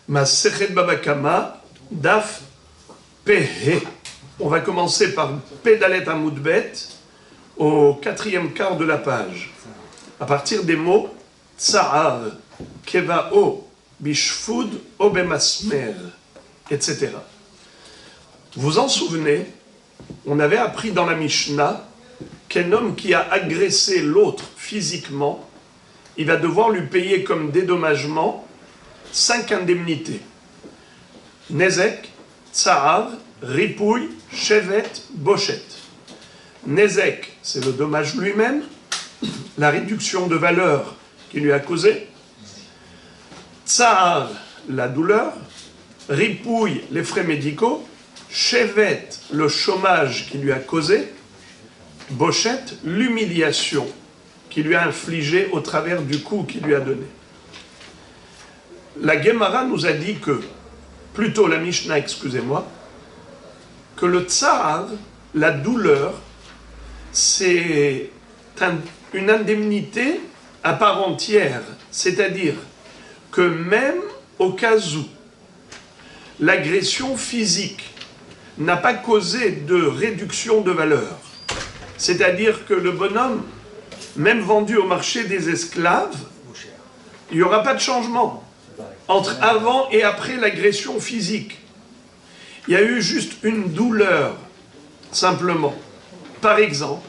Masechet Baba Kama, Daf Pehe. On va commencer par Pedalet Amoudbet, au 4e quart de la page. À partir des mots Tsa'ar, Keva'o, Bishfud, Obemasmer, etc. Vous en souvenez, on avait appris dans la Mishnah qu'un homme qui a agressé l'autre physiquement, il va devoir lui payer comme dédommagement 5 indemnités. Nezek, Tsa'ar, Ripouille, Shevet, Bochet. Nezek, c'est le dommage lui-même, la réduction de valeur qu'il lui a causée. Tsa'ar, la douleur. Ripouille, les frais médicaux. Shevet, le chômage qu'il lui a causé. Bochet, l'humiliation qu'il lui a infligée au travers du coup qu'il lui a donné. La Gemara nous a dit que, plutôt la Mishnah, excusez-moi, que le tsar, la douleur, c'est une indemnité à part entière. C'est-à-dire que même au cas où l'agression physique n'a pas causé de réduction de valeur, c'est-à-dire que le bonhomme, même vendu au marché des esclaves, il n'y aura pas de changement entre avant et après l'agression physique. Il y a eu juste une douleur, simplement. Par exemple,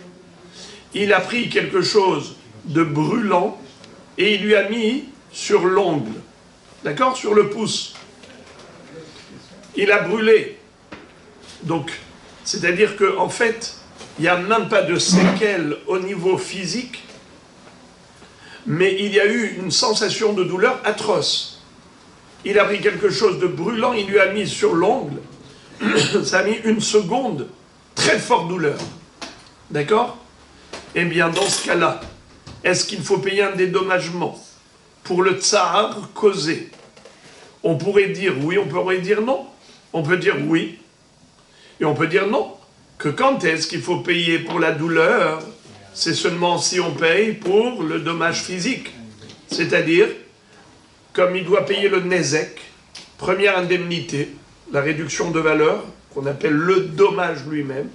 il a pris quelque chose de brûlant et il lui a mis sur l'ongle, d'accord, sur le pouce. Il a brûlé. Donc, c'est-à-dire qu'en fait, il n'y a même pas de séquelles au niveau physique, mais il y a eu une sensation de douleur atroce. Il a pris quelque chose de brûlant, il lui a mis sur l'ongle, ça a mis une seconde, très forte douleur. D'accord? Eh bien, dans ce cas-là, est-ce qu'il faut payer un dédommagement pour le tsar causé? On pourrait dire oui, on pourrait dire non. On peut dire oui, et on peut dire non. Que quand est-ce qu'il faut payer pour la douleur? C'est seulement si on paye pour le dommage physique. C'est-à-dire, comme il doit payer le nezek, première indemnité, la réduction de valeur, qu'on appelle le dommage lui-même,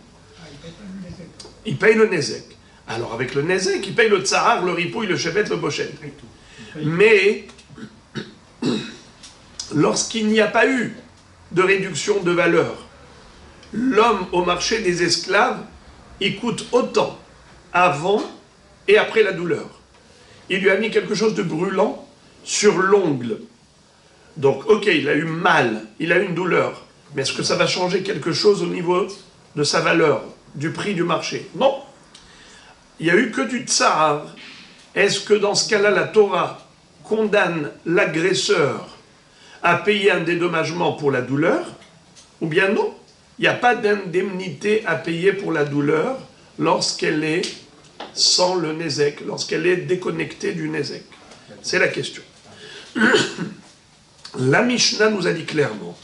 il paye le nezek. Alors avec le nezek, il paye le tsahar, le ripouille, le shevet, le bochet. Mais, lorsqu'il n'y a pas eu de réduction de valeur, l'homme au marché des esclaves, il coûte autant avant et après la douleur. Il lui a mis quelque chose de brûlant sur l'ongle. Donc, ok, il a eu mal, il a eu une douleur, mais est-ce que ça va changer quelque chose au niveau de sa valeur, du prix du marché? Non. Il n'y a eu que du tsar. Est-ce que dans ce cas-là, la Torah condamne l'agresseur à payer un dédommagement pour la douleur? Ou bien non? Il n'y a pas d'indemnité à payer pour la douleur lorsqu'elle est sans le nezek, lorsqu'elle est déconnectée du nezek. C'est la question. La Mishnah nous a dit clairement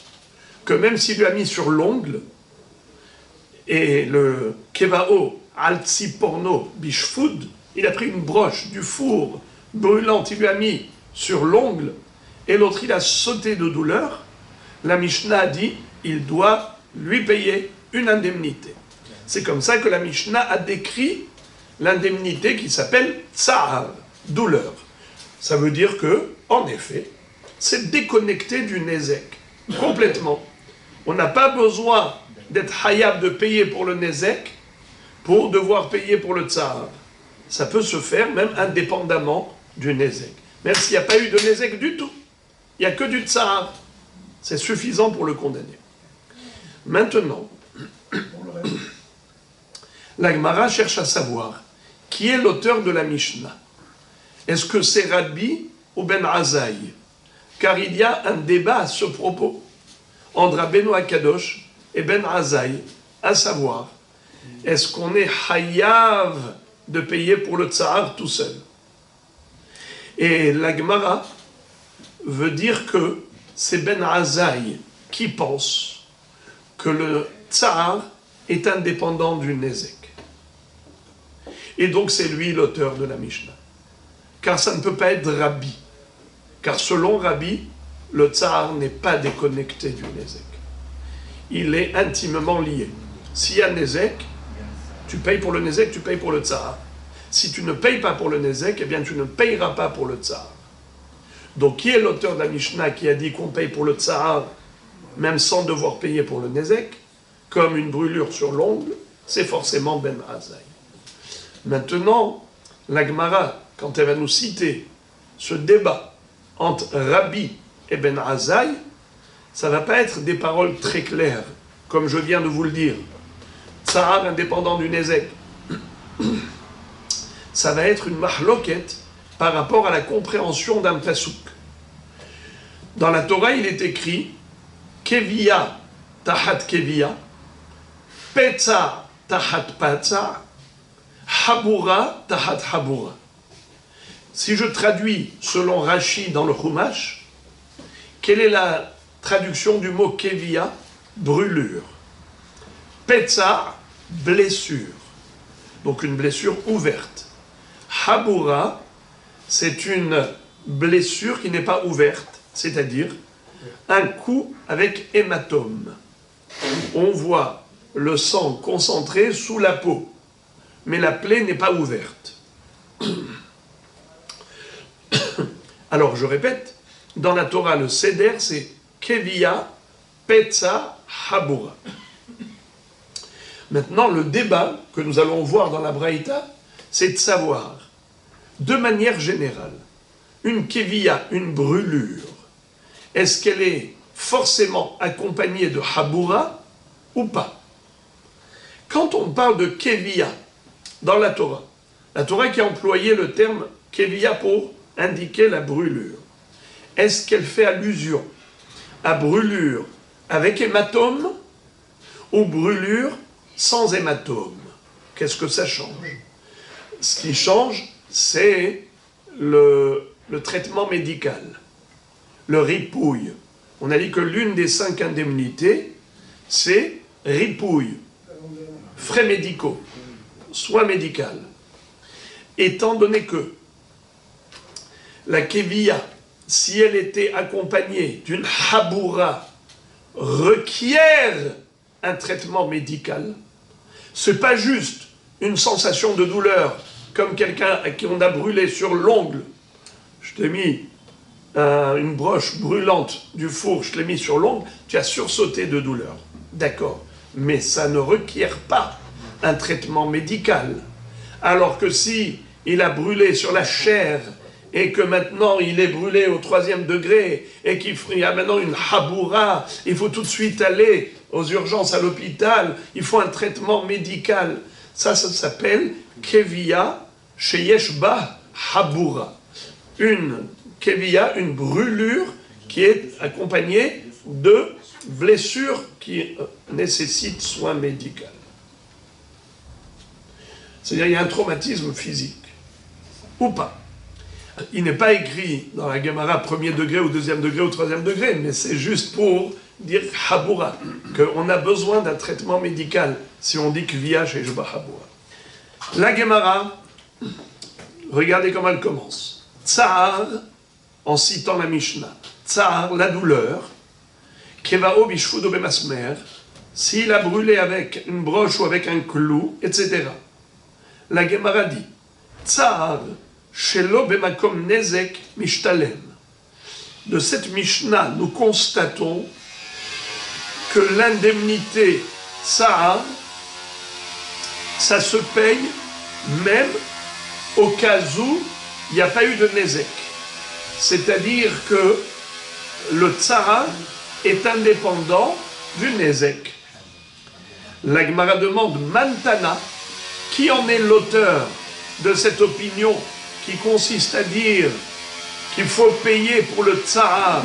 que même s'il lui a mis sur l'ongle, et le kevao altsi porno bishfud, il a pris une broche du four brûlante, il lui a mis sur l'ongle, et l'autre il a sauté de douleur, la Mishnah a dit il doit lui payer une indemnité. C'est comme ça que la Mishnah a décrit l'indemnité qui s'appelle tsa'ar, douleur. Ça veut dire que, en effet, c'est déconnecté du nezek, complètement. On n'a pas besoin d'être hayab de payer pour le nezek pour devoir payer pour le tsa'ar. Ça peut se faire même indépendamment du nezek. Même s'il n'y a pas eu de nezek du tout, il n'y a que du tsa'ar. C'est suffisant pour le condamner. Maintenant, la Gemara cherche à savoir qui est l'auteur de la Mishnah. Est-ce que c'est Rabbi ou Ben Azaï? Car il y a un débat à ce propos entre Rabbeinu Akadosh et Ben Azaï, à savoir, est-ce qu'on est hayav de payer pour le tsar tout seul? Et la Gemara veut dire que c'est Ben Azaï qui pense que le tsar est indépendant du nezek. Et donc c'est lui l'auteur de la Mishnah. Car ça ne peut pas être Rabbi. Car selon Rabbi, le tsar n'est pas déconnecté du nezek. Il est intimement lié. S'il y a nezek, tu payes pour le nezek, tu payes pour le tsar. Si tu ne payes pas pour le nezek, eh bien tu ne payeras pas pour le tsar. Donc qui est l'auteur de la Mishnah qui a dit qu'on paye pour le tsar, même sans devoir payer pour le nezek, comme une brûlure sur l'ongle, c'est forcément Ben Azaï. Maintenant, la Gemara, quand elle va nous citer ce débat entre Rabbi et Ben Azaï, ça ne va pas être des paroles très claires, comme je viens de vous le dire. Tsar indépendant du nezek. Ça va être une mahloket par rapport à la compréhension d'un pasouk. Dans la Torah, il est écrit Kevia tahat kevia, Petza tahat patza, Habura tahat habura. Si je traduis selon Rashi dans le Chumash, quelle est la traduction du mot kevia? Brûlure. Petza, blessure. Donc une blessure ouverte. Habura, c'est une blessure qui n'est pas ouverte, c'est-à-dire un coup avec hématome. On voit le sang concentré sous la peau, mais la plaie n'est pas ouverte. Alors je répète, dans la Torah, le Seder, c'est Kevia, Petza, Habura. Maintenant, le débat que nous allons voir dans la Braïta, c'est de savoir, de manière générale, une Kevia, une brûlure, est-ce qu'elle est forcément accompagnée de Habura ou pas? Quand on parle de Kevia dans la Torah qui a employé le terme Kevia pour indiquer la brûlure, est-ce qu'elle fait allusion à brûlure avec hématome ou brûlure sans hématome? Qu'est-ce que ça change? Ce qui change, c'est le traitement médical, le ripouille. On a dit que l'une des 5 indemnités, c'est ripouille, frais médicaux, soins médicaux. Étant donné que la kevia, si elle était accompagnée d'une habura, requiert un traitement médical, c'est pas juste une sensation de douleur, comme quelqu'un à qui on a brûlé sur l'ongle. Je t'ai mis une broche brûlante du four, je l'ai mis sur l'ongle, tu as sursauté de douleur. D'accord. Mais ça ne requiert pas un traitement médical. Alors que si il a brûlé sur la chair et que maintenant il est brûlé au 3e degré et qu'il y a maintenant une habura, il faut tout de suite aller aux urgences à l'hôpital, il faut un traitement médical. Ça s'appelle kevia sheyesh ba habura. Une kevia, une brûlure qui est accompagnée de blessures qui nécessitent soins médicaux. C'est-à-dire qu'il y a un traumatisme physique, ou pas. Il n'est pas écrit dans la Gemara 1er degré ou 2e degré ou 3e degré, mais c'est juste pour dire habura, qu'on a besoin d'un traitement médical, si on dit kvia chez Jba habura. La Gemara, regardez comment elle commence. Tsar, en citant la Mishnah, Tsar, la douleur, Kevao bishfudo bemasmer, s'il a brûlé avec une broche ou avec un clou, etc. La Gemara dit, Tsar, shelo bemakom nezek mishtalem. De cette Mishnah, nous constatons que l'indemnité Tsar, ça se paye même au cas où il n'y a pas eu de nezek. C'est-à-dire que le Tsara est indépendant du nezek. La Gemara demande Mantana, qui en est l'auteur de cette opinion qui consiste à dire qu'il faut payer pour le Tsara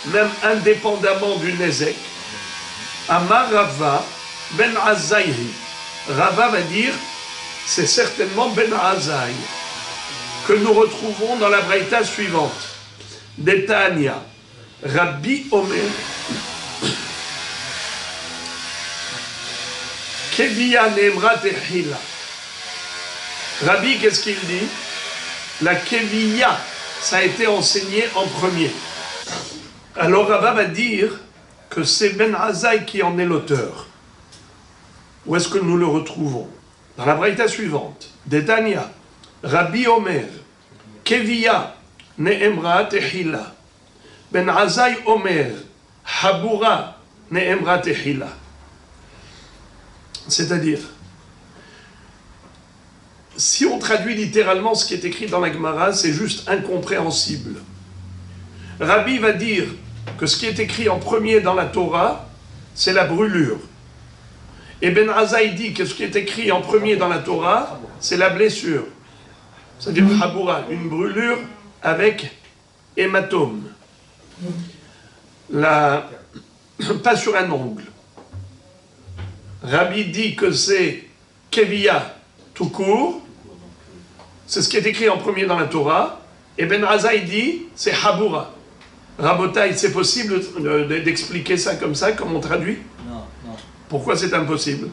même indépendamment du nezek. Amar Rava ben Azaï. Rava va dire c'est certainement Ben Azaï que nous retrouvons dans la Braïta suivante. Detania, Rabbi Omer, Kevia Nemra Tehila. Rabbi, qu'est-ce qu'il dit? La Kevia, ça a été enseigné en premier. Alors Rava va dire que c'est Ben Azaï qui en est l'auteur. Où est-ce que nous le retrouvons? Dans la braïta suivante. Détania, Rabbi Omer, Keviya, Ne'emra Tehila. Ben Azaï Omer, Habura, Ne'emra Tehila. C'est-à-dire, si on traduit littéralement ce qui est écrit dans la Gemara, c'est juste incompréhensible. Rabbi va dire que ce qui est écrit en premier dans la Torah, c'est la brûlure. Et Ben Azaï dit que ce qui est écrit en premier dans la Torah, c'est la blessure. C'est-à-dire Habura, une brûlure avec hématome. Pas sur un ongle. Rabbi dit que c'est Keviya tout court, c'est ce qui est écrit en premier dans la Torah, et Ben Azaï dit c'est Habura. Rabotaï, c'est possible d'expliquer ça, comme on traduit? Non. Pourquoi c'est impossible?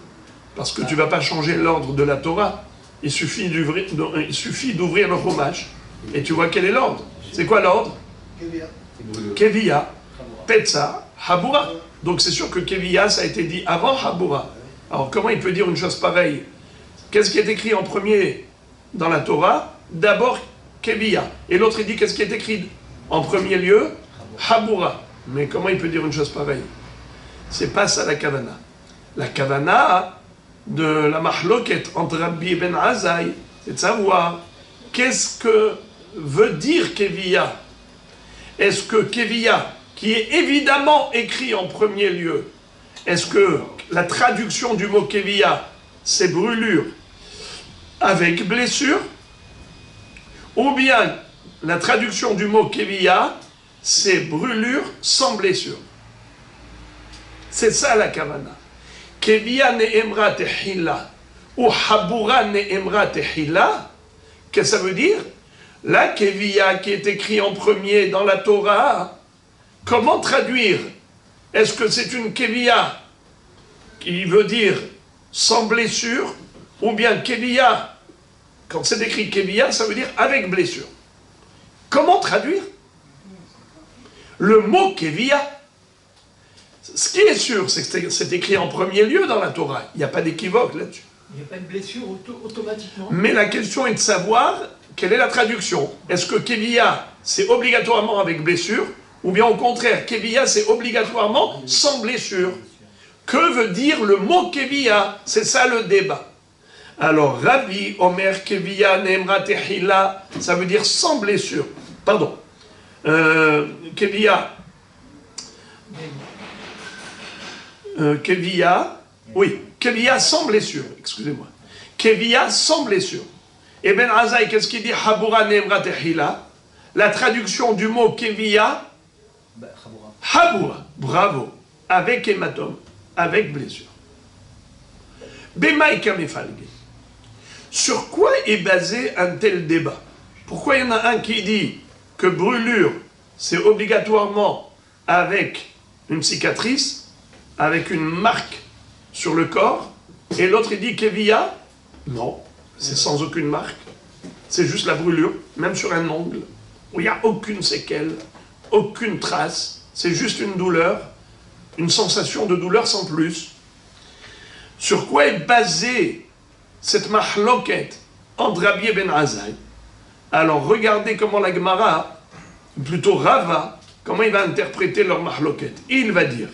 Parce que tu ne vas pas changer l'ordre de la Torah. Il suffit d'ouvrir le Chumash et tu vois quel est l'ordre. C'est quoi l'ordre? Keviya, Petza, Habura. Donc c'est sûr que Keviya, ça a été dit avant Habura. Alors comment il peut dire une chose pareille? Qu'est-ce qui est écrit en premier dans la Torah? D'abord Keviya. Et l'autre il dit qu'est-ce qui est écrit en premier lieu? Habura. Mais comment il peut dire une chose pareille? C'est pas ça la kavana. La kavana de la mahloket entre Rabbi et Ben Azaï, c'est de savoir qu'est-ce que veut dire Keviya. Est-ce que Keviya, qui est évidemment écrit en premier lieu, est-ce que la traduction du mot Keviya, c'est brûlure avec blessure, ou bien la traduction du mot Keviya, c'est brûlure sans blessure? C'est ça la kavana. Keviya ne'emra tehila ou Habura ne'emra tehila, qu'est-ce que ça veut dire? La Keviya qui est écrit en premier dans la Torah, comment traduire? Est-ce que c'est une Keviya qui veut dire sans blessure, ou bien Keviya, quand c'est écrit Keviya, ça veut dire avec blessure? Comment traduire? Le mot Keviya, ce qui est sûr, c'est que c'est écrit en premier lieu dans la Torah. Il n'y a pas d'équivoque là-dessus. Il n'y a pas de blessure automatiquement. Mais la question est de savoir quelle est la traduction. Est-ce que Keviya, c'est obligatoirement avec blessure, ou bien au contraire, Keviya, c'est obligatoirement sans blessure? Que veut dire le mot Keviya? C'est ça le débat. Alors, Rabbi Omer Keviya Ne'emra Tehila, ça veut dire sans blessure. Pardon. Keviya. Keviya, oui, Keviya sans blessure, excusez-moi. Keviya sans blessure. Et Ben Azaï, qu'est-ce qu'il dit? Habura Ne'emra Tehila. La traduction du mot Keviya, Habura, bravo, avec hématome, avec blessure. Bemaïka Mefalge. Sur quoi est basé un tel débat? Pourquoi il y en a un qui dit que brûlure, c'est obligatoirement avec une cicatrice, avec une marque sur le corps, et l'autre il dit Keviya? Non, c'est sans aucune marque. C'est juste la brûlure, même sur un ongle, où il n'y a aucune séquelle, aucune trace. C'est juste une douleur, une sensation de douleur sans plus. Sur quoi est basée cette mahloket entre Rabbi et Ben Azaï? Alors regardez comment la Gemara, plutôt Rava, comment il va interpréter leur mahloket. Il va dire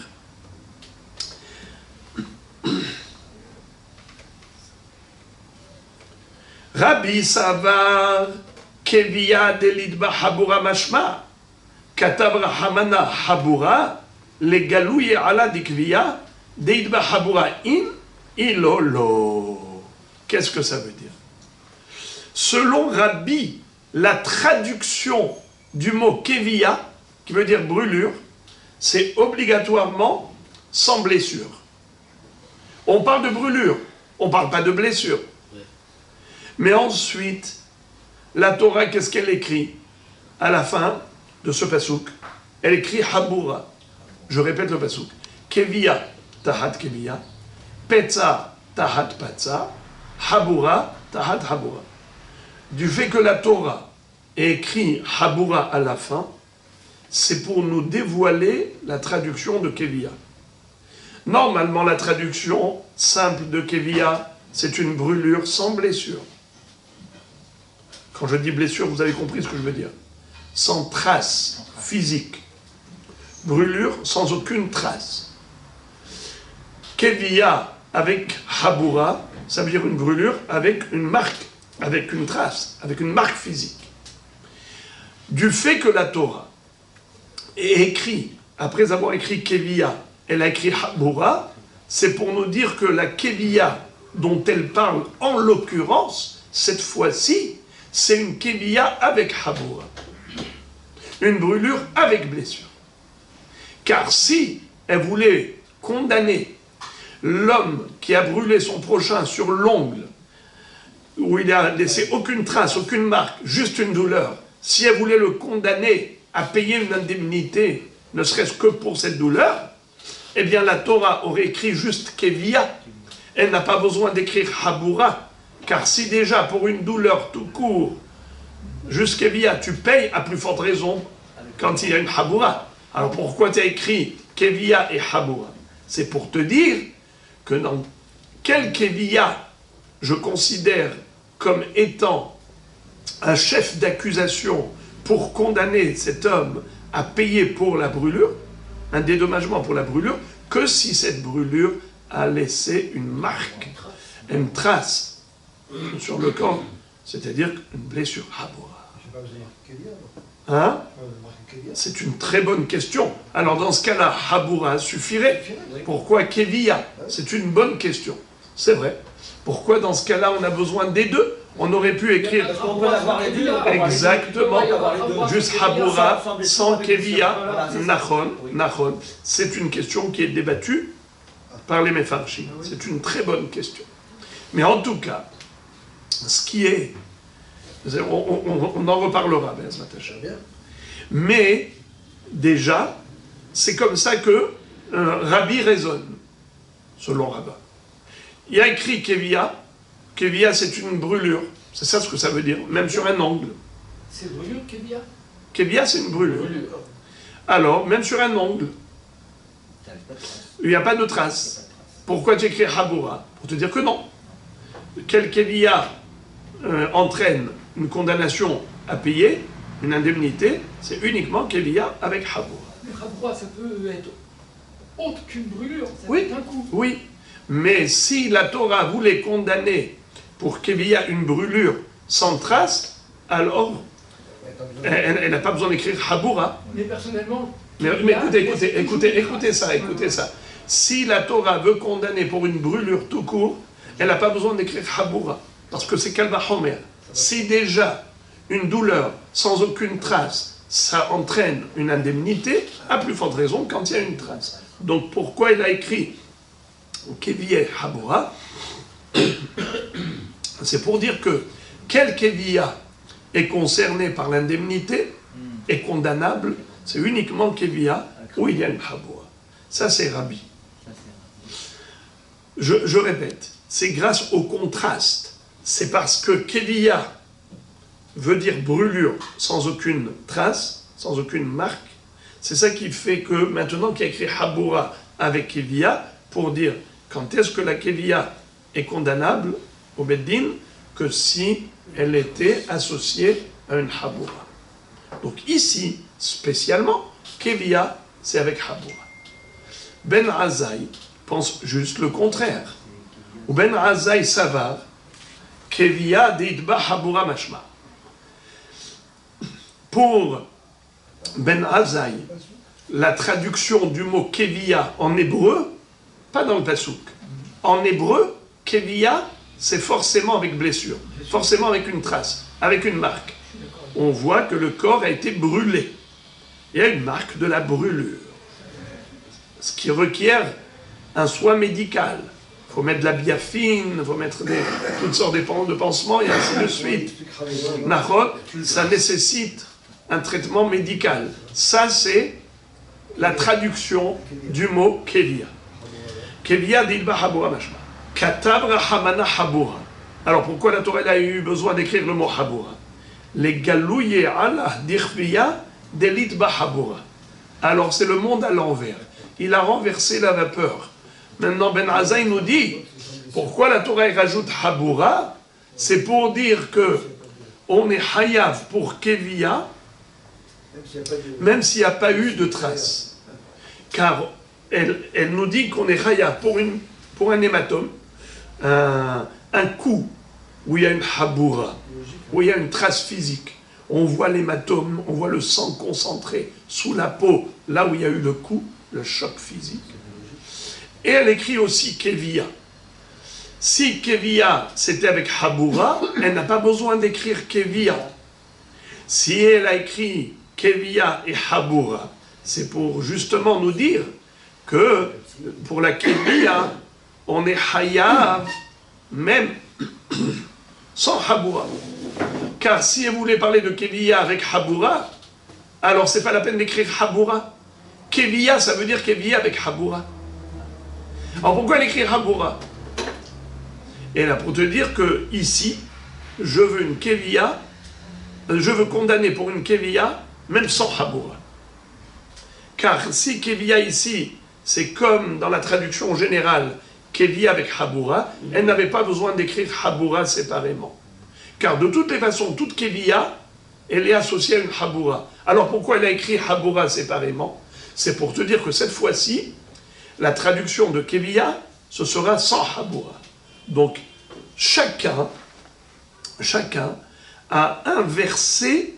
Rabbi Savar Keviya delidba Habura mashma Katav Rahamana Habura le galouye ala dikviya deidba Habura in ilolo. Qu'est-ce que ça veut dire? Selon Rabbi, la traduction du mot Keviya, qui veut dire brûlure, c'est obligatoirement sans blessure. On parle de brûlure, on ne parle pas de blessure. Mais ensuite, la Torah, qu'est-ce qu'elle écrit à la fin de ce pasouk? Elle écrit Habura. Je répète le pasouk. Keviya, tahat Keviya. Petza, tahat Petza. Habura, tahat Habura. Du fait que la Torah ait écrit Habura à la fin, c'est pour nous dévoiler la traduction de Kevia. Normalement, la traduction simple de Kevia, c'est une brûlure sans blessure. Quand je dis blessure, vous avez compris ce que je veux dire. Sans trace physique. Brûlure sans aucune trace. Kevia avec Haboura, ça veut dire une brûlure avec une marque, avec une trace, avec une marque physique. Du fait que la Torah est écrite, après avoir écrit Kevia, elle a écrit Haboura, c'est pour nous dire que la Kevia dont elle parle en l'occurrence, cette fois-ci, c'est une Kevia avec Haboura. Une brûlure avec blessure. Car si elle voulait condamner l'homme qui a brûlé son prochain sur l'ongle, où il n'a laissé aucune trace, aucune marque, juste une douleur, si elle voulait le condamner à payer une indemnité, ne serait-ce que pour cette douleur, eh bien la Torah aurait écrit juste Kevia. Elle n'a pas besoin d'écrire Haboura, car si déjà pour une douleur tout court, juste Kevia, tu payes, à plus forte raison quand il y a une Haboura. Alors pourquoi tu as écrit Kevia et Haboura? C'est pour te dire que dans quel Kevia je considère comme étant un chef d'accusation pour condamner cet homme à payer pour la brûlure, un dédommagement pour la brûlure, que si cette brûlure a laissé une marque, une trace sur le corps, c'est-à-dire une blessure. Hein? C'est une très bonne question. Alors dans ce cas-là, Haboura suffirait. Pourquoi Kevia? C'est une bonne question. C'est vrai. Pourquoi dans ce cas-là on a besoin des deux? On aurait pu écrire exactement, juste Haboura sans Kevia, Nachon. C'est une question qui est débattue par les Mefarshim. C'est une très bonne question. Mais en tout cas, ce qui est... On en reparlera, mais déjà, c'est comme ça que Rabbi raisonne, selon Rabbin. Il a écrit Kevia. Kevia, c'est une brûlure. C'est ça ce que ça veut dire, même sur un ongle. C'est brûlure, Kevia? Kevia, c'est une brûlure. Alors, même sur un ongle, il n'y a pas de trace. Pourquoi tu écris Haboura? Pour te dire que non. Quel Kevia entraîne une condamnation à payer, une indemnité, c'est uniquement Kevia avec Haboura. Mais Haboura, ça peut être autre qu'une brûlure, ça oui, fait un coup. Oui, mais si la Torah voulait condamner pour Kevia une brûlure sans trace, alors elle n'a pas besoin d'écrire Haboura. Mais personnellement... Mais écoutez ça. Si la Torah veut condamner pour une brûlure tout court, elle n'a pas besoin d'écrire Haboura, parce que c'est Kalba Homer. Si déjà une douleur sans aucune trace, ça entraîne une indemnité, à plus forte raison quand il y a une trace. Donc pourquoi il a écrit Kevia Haboura? C'est pour dire que quel Kevia est concerné par l'indemnité est condamnable, c'est uniquement Kevia où il y a une Haboura. Ça c'est Rabbi. Je répète, c'est grâce au contraste. C'est parce que Kevia veut dire brûlure sans aucune trace, sans aucune marque. C'est ça qui fait que maintenant qu'il y a écrit Haboura avec Kevia, pour dire quand est-ce que la Kevia est condamnable au Beddin, que si elle était associée à une Haboura. Donc ici, spécialement, Kevia, c'est avec Haboura. Ben Azaï pense juste le contraire. Ou Ben Azaï savar, Kevia deitba Haboura mashma. Pour Ben Azaï, la traduction du mot Kevia en hébreu, pas dans le Passouk, en hébreu, Kevia, c'est forcément avec blessure, forcément avec une trace, avec une marque. On voit que le corps a été brûlé. Il y a une marque de la brûlure. Ce qui requiert un soin médical. Il faut mettre de la biafine, il faut mettre toutes sortes de pansements, et ainsi de suite. Ça nécessite un traitement médical. Ça, c'est la traduction du mot Kevia. Kevia d'Ilba Haboura Mashma. Katab Rahamana Haboura. Alors pourquoi la Torah a eu besoin d'écrire le mot Haboura? Les galouye Allah d'Ikhviya Delit Bahabura. Alors c'est le monde à l'envers. Il a renversé la vapeur. Maintenant Ben Azaï nous dit, pourquoi la Torah rajoute Habura? C'est pour dire que on est Hayav pour Kevia, même s'il n'y a pas eu de trace. Car elle nous dit qu'on est Hayav pour un hématome, un coup où il y a une Habura, où il y a une trace physique. On voit l'hématome, on voit le sang concentré sous la peau, là où il y a eu le coup, le choc physique. Et elle écrit aussi Kevia. Si Kevia, c'était avec Habura, elle n'a pas besoin d'écrire Kevia. Si elle a écrit Kevia et Habura, c'est pour justement nous dire que pour la Kevia, on est Hayav, même sans Habura. Car si elle voulait parler de Kevia avec Habura, alors c'est pas la peine d'écrire Habura. Kevia, ça veut dire Kevia avec Habura. Alors pourquoi elle écrit Habura? Et là, pour te dire que ici, je veux une Kevia, je veux condamner pour une Kevia, même sans Habura. Car si Kevia ici, c'est comme dans la traduction générale, Kevia avec Habura, elle n'avait pas besoin d'écrire Habura séparément. Car de toutes les façons, toute Kevia, elle est associée à une Habura. Alors pourquoi elle a écrit Habura séparément? C'est pour te dire que cette fois-ci, la traduction de Kevia, ce sera sans Habura. Donc, chacun a inversé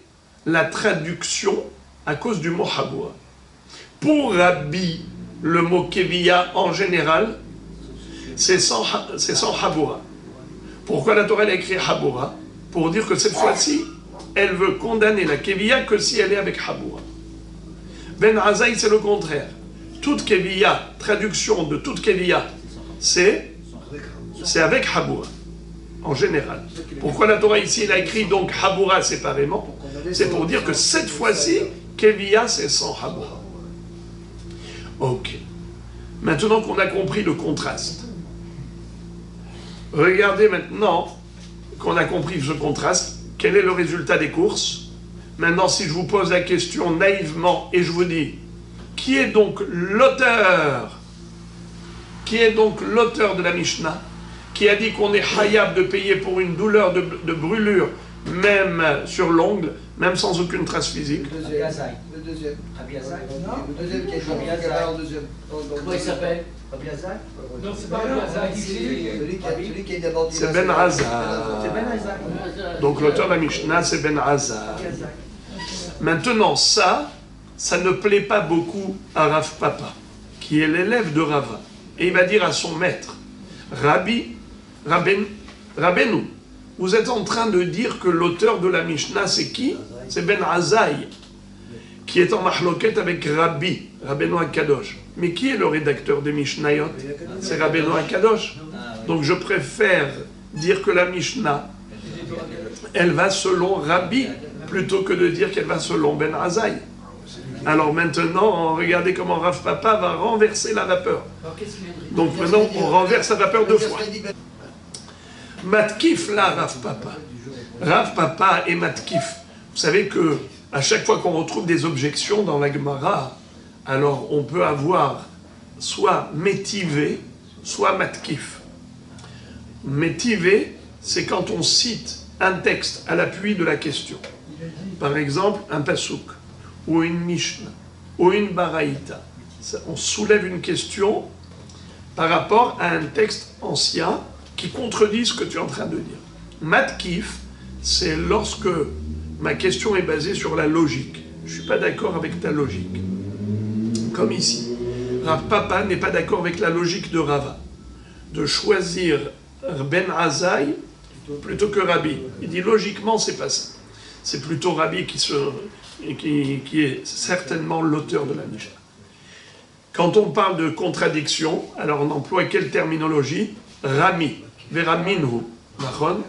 la traduction à cause du mot Habura. Pour Rabbi, le mot Kevia en général, c'est sans Habura. Pourquoi la Torah a écrit Habura? Pour dire que cette fois-ci, elle veut condamner la Kevia que si elle est avec Habura. Ben Azaï, c'est le contraire. Toute Kevia, traduction de toute Kevia, c'est avec Habura, en général. Pourquoi la Torah ici, elle a écrit donc Habura séparément? C'est pour dire que cette fois-ci, Kevia, c'est sans Habura. Ok. Maintenant qu'on a compris le contraste, regardez maintenant qu'on a compris ce contraste, quel est le résultat des courses? Maintenant, si je vous pose la question naïvement et je vous dis, qui est donc l'auteur de la Mishnah qui a dit qu'on est hayab de payer pour une douleur de brûlure, même sur l'ongle, même sans aucune trace physique? Le deuxième. Rabbi Azaï. Le deuxième qui a dit le deuxième. Comment il s'appelle? Rabbi Azaï? Non, c'est pas Rabbi Azaï, Celui qui a d'abord dit. C'est Ben Azaï. c'est Ben Azaï. Donc l'auteur de la Mishnah, c'est Ben Azaï. Maintenant, ça ne plaît pas beaucoup à Rav Papa, qui est l'élève de Rava. Et il va dire à son maître, Rabbeinu, vous êtes en train de dire que l'auteur de la Mishnah, c'est qui? C'est Ben Azaï, qui est en mahloket avec Rabbeinu HaKadosh. Mais qui est le rédacteur des Mishnayot? C'est Rabbeinu HaKadosh. Donc je préfère dire que la Mishnah, elle va selon Rabbi, plutôt que de dire qu'elle va selon Ben Azaï. Alors maintenant, regardez comment Rav Papa va renverser la vapeur. Donc maintenant, on renverse la vapeur deux fois. Matkif là, Rav Papa. Rav Papa et Matkif. Vous savez que à chaque fois qu'on retrouve des objections dans la Gemara, alors on peut avoir soit métivé, soit Matkif. Métivé, c'est quand on cite un texte à l'appui de la question. Par exemple, un pasouk, ou une Mishnah, ou une Baraïta. On soulève une question par rapport à un texte ancien qui contredit ce que tu es en train de dire. Matkif, c'est lorsque ma question est basée sur la logique. Je ne suis pas d'accord avec ta logique. Comme ici. Rav Papa n'est pas d'accord avec la logique de Rava. De choisir Ben Azaï plutôt que Rabbi. Il dit logiquement, c'est pas ça. C'est plutôt Rabbi qui est certainement l'auteur de la Mishnah. Quand on parle de contradiction, alors on emploie quelle terminologie? Rami, veraminhu, machon.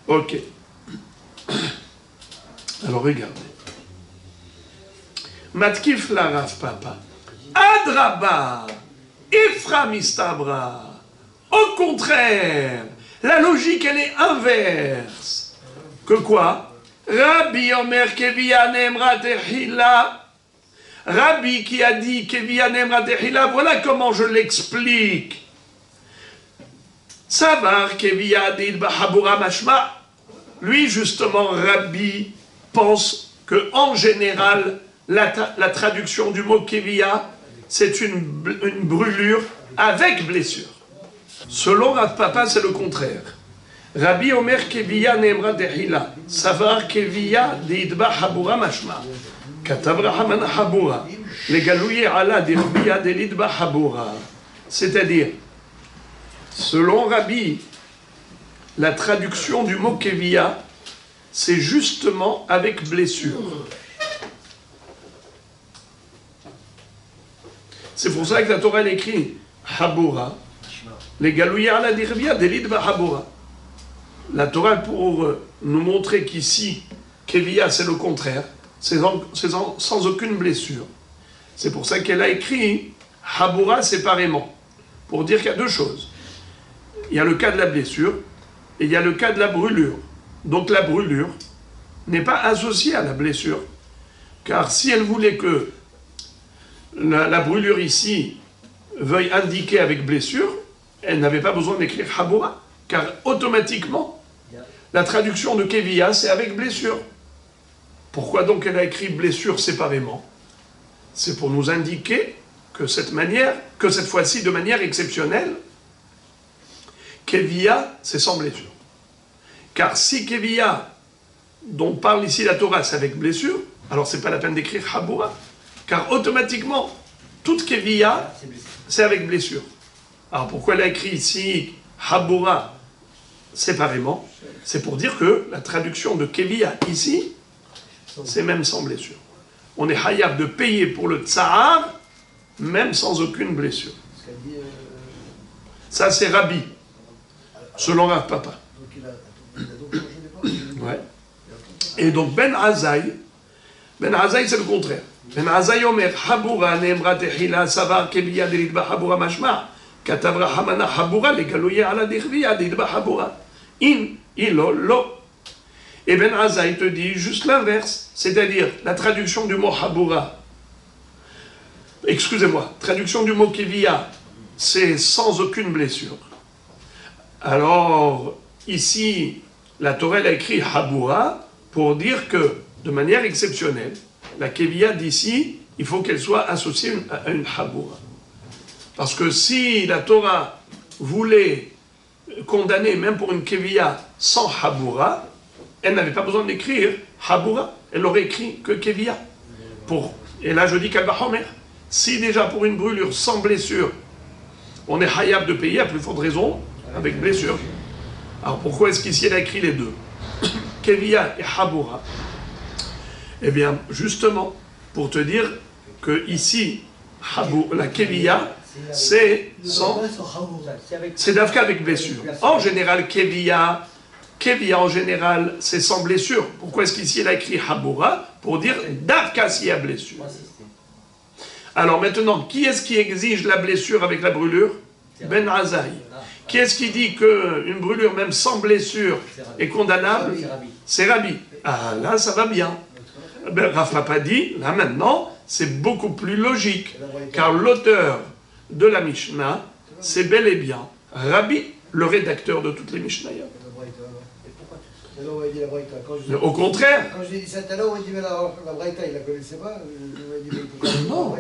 Ok. Alors regardez. Matkif la Rav Papa. Adraba, Ephraim istabra. Au contraire, la logique elle est inverse. Que quoi? Rabbi Omer Kevia Nemra Tehila. Rabbi qui a dit Kevia Nemra Tehila, voilà comment je l'explique. Savar Kevia Did Bahabura Mashma. Lui, justement, Rabbi pense que, en général, la traduction du mot Kevia, c'est une brûlure avec blessure. Selon Rav Papa, c'est le contraire. Rabbi Omer Kevia Nemra Tehila. Savar Kevia Did Bahabura Mashma. Katabrahamana Habura. Les galouye ala Dirbia Delid Bahabura. C'est-à-dire, selon Rabbi, la traduction du mot Kevia, c'est justement avec blessure. C'est pour ça que la Torah elle écrit Habura, les galouye ala Dirbia Delid Bahabura. La Torah, pour nous montrer qu'ici, Kevia, c'est le contraire, c'est sans aucune blessure. C'est pour ça qu'elle a écrit Habura séparément, pour dire qu'il y a deux choses. Il y a le cas de la blessure, et il y a le cas de la brûlure. Donc la brûlure n'est pas associée à la blessure, car si elle voulait que la brûlure ici veuille indiquer avec blessure, elle n'avait pas besoin d'écrire Habura, car automatiquement, la traduction de Kevia, c'est avec blessure. Pourquoi donc elle a écrit blessure séparément? C'est pour nous indiquer que cette fois-ci, de manière exceptionnelle, Kevia, c'est sans blessure. Car si Kevia, dont parle ici la Torah, c'est avec blessure, alors c'est pas la peine d'écrire Habura, car automatiquement, toute Kevia, c'est avec blessure. Alors pourquoi elle a écrit ici Habura séparément? C'est pour dire que la traduction de Kevia ici, c'est même sans blessure. On est hayab de payer pour le tsahar, même sans aucune blessure. Ça, c'est Rabbi, selon Rav Papa. Ouais. Et donc, Ben Azaï, c'est le contraire. Ben Azaï Omer, Habura, Nemra Tehila, Savar, Kevia, Delidba, Habura, Mashma, Katabra, Hamana, Habura, les Galoye, Ala, Dervia, Delidba, Habura. In, ilo, lo. Et Ben Azaï te dit juste l'inverse, c'est-à-dire la traduction du mot Habura. Excusez-moi, traduction du mot Kevia, c'est sans aucune blessure. Alors, ici, la Torah a écrit Habura pour dire que, de manière exceptionnelle, la Kevia d'ici, il faut qu'elle soit associée à une Habura. Parce que si la Torah voulait condamner, même pour une Kevia sans Habura, elle n'avait pas besoin d'écrire Habura, elle aurait écrit que Kevia. Et là je dis qu'Alba Homer, si déjà pour une brûlure sans blessure, on est hayab de payer, à plus forte raison, avec blessure. Alors pourquoi est-ce qu'ici elle a écrit les deux, Kevia et Habura? Eh bien, justement, pour te dire que ici, la Kevia, c'est d'Afka avec blessure. En général, Kevia en général, c'est sans blessure. Pourquoi est-ce qu'ici elle a écrit Habura? Pour dire d'Afka s'il y a blessure. Alors maintenant, qui est-ce qui exige la blessure avec la brûlure? Ben Azaï. Qui est-ce qui dit qu'une brûlure même sans blessure est condamnable? C'est Rabbi. Ah là, ça va bien. Ben, Rav Papa dit, là maintenant, c'est beaucoup plus logique. Car l'auteur de la Mishnah, c'est bel et bien Rabbi, le rédacteur de toutes les Mishnayot. Au contraire. Quand j'ai dit ça tout à l'heure, on m'a dit, mais la Braïta, il la connaissait pas. Non.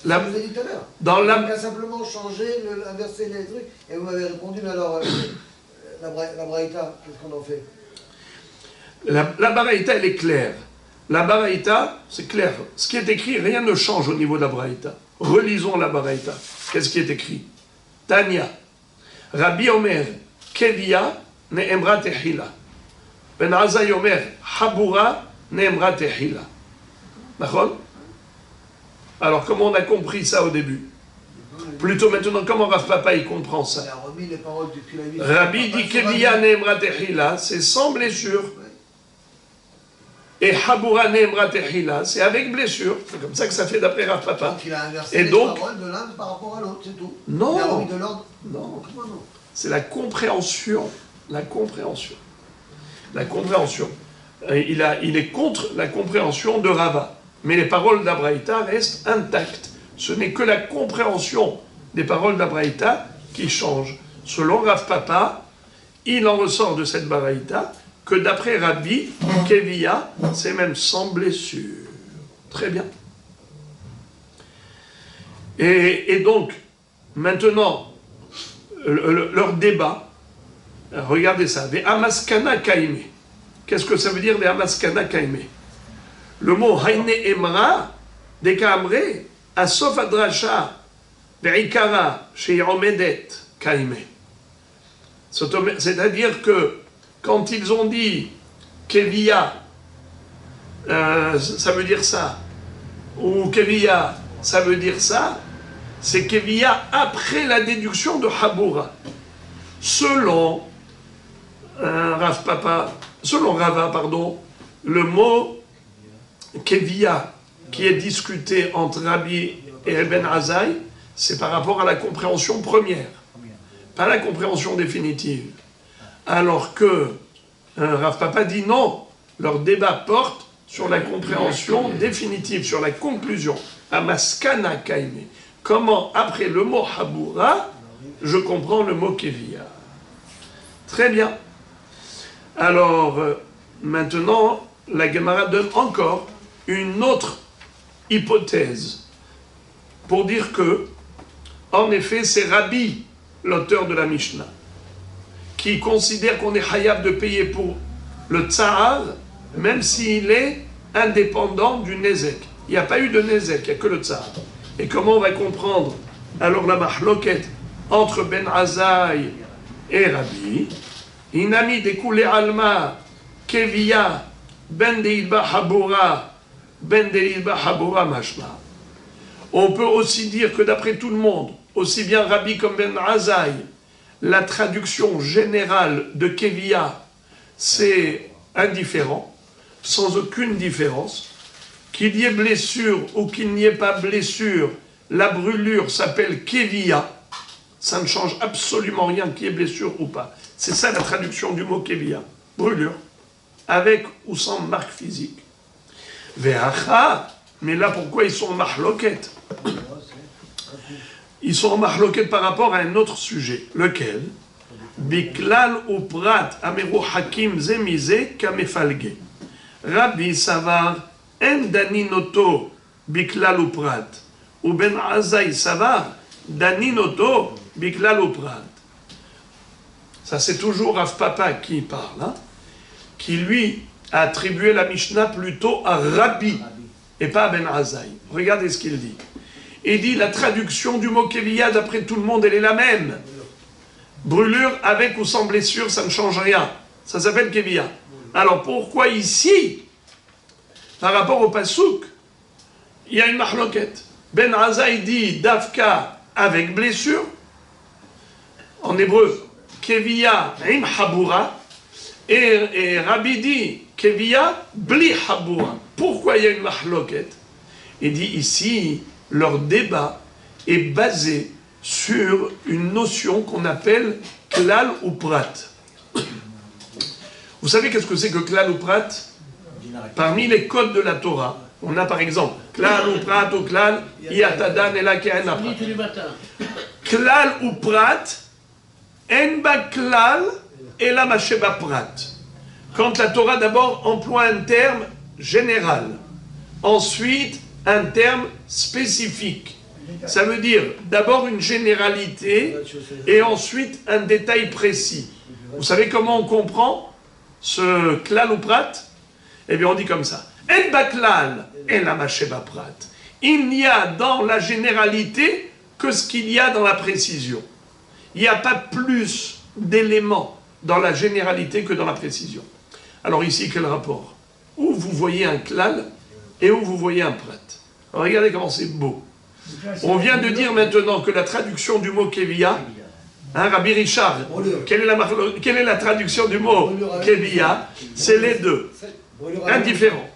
Je vous ai dit tout à l'heure. On a simplement changé, inversé les trucs, et vous m'avez répondu, mais alors, la Braïta, qu'est-ce qu'on en fait? La Braïta, elle est claire. La Braïta, c'est clair. Ce qui est écrit, rien ne change au niveau de la Braïta. Relisons la Braïta. Qu'est-ce qui est écrit? Tania. Rabbi Omer, Kevia, Ne'emra Tehila. Ben Azaï Omer, Habura, Ne'emra Tehila. D'accord? Alors, comment on a compris ça au début? Plutôt maintenant, comment Rav Papa il comprend ça? Rabbi dit Kevia Ne'emra Tehila, c'est sans blessure. Et Habura Ne'emra Tehila, c'est avec blessure. C'est comme ça que ça fait d'après Rav Papa. Donc il a inversé et les donc, paroles de l'un par rapport à l'autre, c'est tout. Non. Il a remis de l'ordre. Non. Comment non? C'est la compréhension. La compréhension. La compréhension. il est contre la compréhension de Rava. Mais les paroles d'Abraïta restent intactes. Ce n'est que la compréhension des paroles d'Abraïta qui change. Selon Rav Papa, il en ressort de cette Baraïta que d'après Rabbi, Keviya, c'est même sans blessure. Très bien. Et donc, maintenant, leur débat, regardez ça, des Amaskana Kaime. Qu'est-ce que ça veut dire, des Amaskana Kaime? Le mot Haine Emra, des Kamre, à Sof Adrasha, Be'ikara, chez Omedet Kaime. C'est-à-dire que quand ils ont dit Keviya, ça veut dire ça, ou Keviya, ça veut dire ça, c'est Keviya après la déduction de Habura. Selon Rava, le mot Keviya qui est discuté entre Rabbi et Eben Azaï, c'est par rapport à la compréhension première, pas la compréhension définitive. Alors que Rav Papa dit non, leur débat porte sur la compréhension définitive, sur la conclusion. Amaskana Kaime. Comment, après le mot Habura, je comprends le mot Keviya. Très bien. Alors, maintenant, la Gemara donne encore une autre hypothèse pour dire que, en effet, c'est Rabbi, l'auteur de la Mishnah, qui considère qu'on est hayab de payer pour le tsahar, même s'il est indépendant du nezek. Il n'y a pas eu de nezek, il n'y a que le tsahar. Et comment on va comprendre alors la mahloket entre Ben Azaï et Rabbi? Inami découlé alma keviya ben deilba habura ben deilba habura mashma. On peut aussi dire que d'après tout le monde, aussi bien Rabbi comme Ben Azaï, la traduction générale de keviya, c'est indifférent, sans aucune différence. Qu'il y ait blessure ou qu'il n'y ait pas blessure, la brûlure s'appelle keviya. Ça ne change absolument rien qu'il y ait blessure ou pas. C'est ça la traduction du mot keviya. Brûlure, avec ou sans marque physique. Ve'acha, mais là pourquoi ils sont en mahloket? Ils sont en mahloket par rapport à un autre sujet. Lequel? Biklal ou prat ameru hakim zemize kamefalge. Rabbi Savar en daninoto biklal ou prat. Ou Ben Azaï Savar daninoto biklal ou prat. Ça c'est toujours Rav Papa qui parle, hein, qui lui a attribué la Mishnah plutôt à Rabbi et pas à Ben Azaï. Regardez ce qu'il dit. Il dit la traduction du mot keviya d'après tout le monde elle est la même. Brûlure avec ou sans blessure, ça ne change rien. Ça s'appelle keviya. Alors pourquoi ici, par rapport au pasouk, il y a une mahloket? Ben Azaï dit Davka avec blessure, en hébreu, keviya im habura, et Rabbi dit keviya bli habura. Pourquoi il y a une mahloket? Il dit ici, leur débat est basé sur une notion qu'on appelle klal ou prat. Vous savez qu'est-ce que c'est que klal ou prat? Parmi les codes de la Torah, on a par exemple klal ou prat ou klal, yatadan et la ke'ena prat. Klal ou prat, en ba klal et la masheba prat. Quand la Torah d'abord emploie un terme général, ensuite un terme spécifique. Ça veut dire d'abord une généralité et ensuite un détail précis. Vous savez comment on comprend ce klal ou prat? Eh bien on dit comme ça. En baklal et la masheba prat. Il n'y a dans la généralité que ce qu'il y a dans la précision. Il n'y a pas plus d'éléments dans la généralité que dans la précision. Alors ici, quel rapport? Où vous voyez un klal et où vous voyez un prat. Alors, regardez comment c'est beau. On vient de dire maintenant que la traduction du mot keviya, hein, Rabbi Richard, quelle est la traduction du mot keviya? C'est les deux, indifférent,